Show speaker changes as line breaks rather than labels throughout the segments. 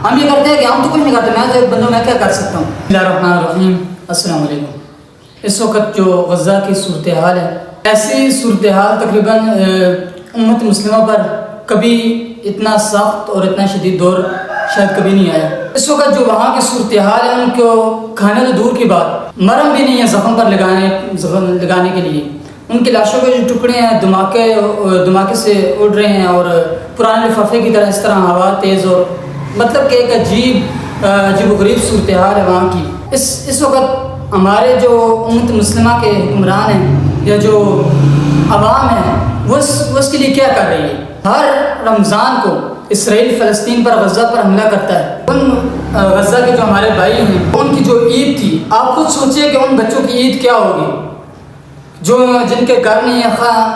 ہم یہ کرتے ہیں کہ ہم تو کچھ نہیں کرتے، میں تو ایک بندوں میں کیا کر سکتا ہوں۔ بسم اللہ الرحمن الرحیم، السلام علیکم۔ اس وقت جو غزہ کی صورتحال ہے، ایسی صورتحال تقریباً امت مسلمہ پر کبھی اتنا سخت اور اتنا شدید دور شاید کبھی نہیں آیا۔ اس وقت جو وہاں کی صورتحال ہے، ان کو کھانے تو دور کی بات، مرہم بھی نہیں ہے زخم پر لگانے کے لیے۔ ان کی لاشوں کے جو ٹکڑے ہیں دھماکے سے اڑ رہے ہیں، اور پرانے لفافے کی طرح اس طرح ہوا تیز، اور مطلب کہ ایک عجیب و غریب صورتحال ہے وہاں کی۔ اس وقت ہمارے جو امت مسلمہ کے حکمران ہیں یا جو عوام ہیں، وہ اس کے لیے کیا کر رہی ہے؟ ہر رمضان کو اسرائیل فلسطین پر، غزہ پر حملہ کرتا ہے۔ ان غزہ کے جو ہمارے بھائی ہیں، ان کی جو عید تھی، آپ خود سوچئے کہ ان بچوں کی عید کیا ہوگی جو جن کے گھر نہیں ہے،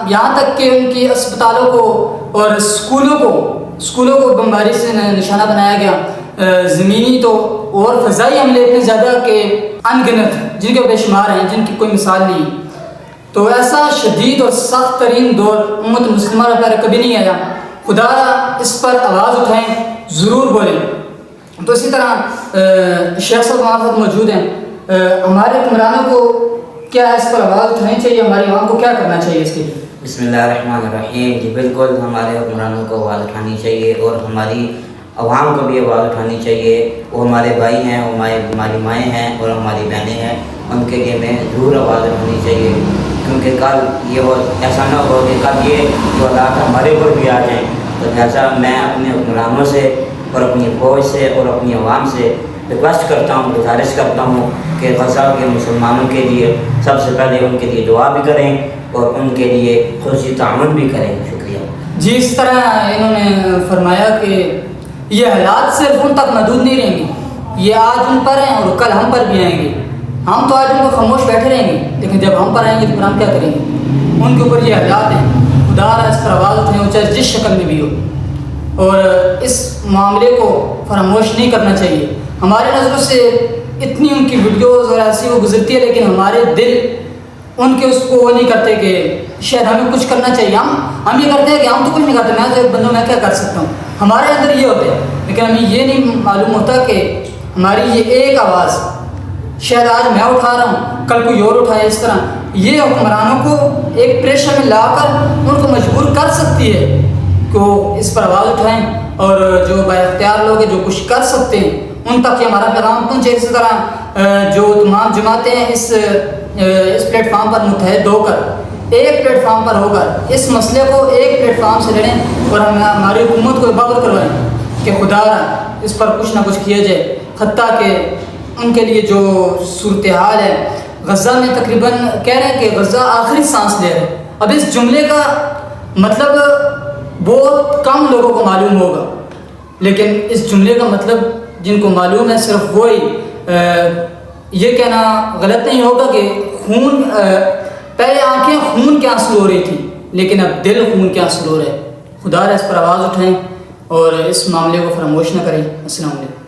یہاں تک کہ ان کی اسپتالوں کو اور اسکولوں کو بمباری سے نشانہ بنایا گیا۔ زمینی تو اور فضائی حملے اتنے زیادہ کہ ان گنت، جن کے بے شمار ہیں، جن کی کوئی مثال نہیں۔ تو ایسا شدید اور سخت ترین دور امت مسلمہ پر کبھی نہیں آیا۔ خدا اس پر آواز اٹھائیں، ضرور بولیں۔ تو اسی طرح شیخ صاحب ہمارے ساتھ موجود ہیں۔ ہمارے حکمرانوں کو کیا اس پر آواز اٹھانی چاہیے؟ ہماری عوام کو کیا کرنا چاہیے اس کے لیے؟
بسم اللہ الرحمن الرحیم۔ جی بالکل، ہمارے حکمرانوں کو آواز اٹھانی چاہیے، اور ہماری عوام کو بھی آواز اٹھانی چاہیے۔ وہ ہمارے بھائی ہیں، وہ ہماری مائیں ہیں اور ہماری بہنیں ہیں، ان کے لیے میں ضرور آواز اٹھانی چاہیے، کیونکہ کل یہ ہو ایسا نہ ہو کہ کل یہ جو حالات ہمارے اوپر بھی آ جائیں۔ تو لہٰذا میں اپنے حکمرانوں سے اور اپنی فوج سے اور اپنی عوام سے ریکویسٹ کرتا ہوں، گزارش کرتا ہوں کہ غزہ کے مسلمانوں کے لیے سب سے پہلے ان کے لیے دعا بھی کریں اور ان کے لیے خصوصی تعاون بھی کریں۔ شکریہ
جی، اس طرح انہوں نے فرمایا کہ یہ حالات صرف ان تک محدود نہیں رہیں گے، یہ آج ان پر ہیں اور کل ہم پر بھی آئیں گے۔ ہم تو آج ان کو خاموش بیٹھے رہیں گے، لیکن جب ہم پر آئیں گے تو پھر ہم کیا کریں گے؟ ان کے اوپر یہ حالات ہیں۔ خدا اس پر آواز اٹھائیں، چاہے جس شکل میں بھی ہو، اور اس معاملے کو فراموش نہیں کرنا چاہیے۔ ہمارے نظروں سے اتنی ان کی ویڈیوز اور ایسی وہ گزرتی ہے، لیکن ہمارے دل ان کے اس کو وہ نہیں کرتے کہ شاید ہمیں کچھ کرنا چاہیے۔ ہم یہ کرتے ہیں کہ ہم تو کچھ نہیں کرتے، میں تو ایک بندوں میں کیا کر سکتا ہوں۔ ہمارے اندر یہ ہوتے ہیں، لیکن ہمیں یہ نہیں معلوم ہوتا کہ ہماری یہ ایک آواز شاید آج میں اٹھا رہا ہوں، کل کوئی اور اٹھائے۔ اس طرح یہ حکمرانوں کو ایک پریشر میں لا کر ان کو مجبور کر سکتی ہے کہ وہ اس پر آواز اٹھائیں، اور جو با اختیار لوگ ہیں جو کچھ کر سکتے ہیں ان تک یہ ہمارا پیغام پہنچے۔ اسی طرح جو تمام جماعتیں ہیں اس پلیٹ فارم پر متحد ہو کر، ایک پلیٹ فارم پر ہو کر اس مسئلے کو ایک پلیٹ فارم سے لڑیں، اور ہماری حکومت کو باور کروائیں کہ خدا اس پر کچھ نہ کچھ کیا جائے۔ حتیٰ کہ ان کے لیے جو صورتحال ہے غزہ میں، تقریباً کہہ رہے ہیں کہ غزہ آخری سانس لے رہے ہیں۔ اب اس جملے کا مطلب بہت کم لوگوں کو معلوم ہوگا، لیکن اس جملے کا مطلب جن کو معلوم ہے صرف وہی۔ یہ کہنا غلط نہیں ہوگا کہ پہلے آنکھیں خون کے آنسو ہو رہی تھی، لیکن اب دل خون کے آنسو ہو رہے ہیں۔ خدا اس پر آواز اٹھائیں اور اس معاملے کو فراموش نہ کریں۔ السلام علیکم۔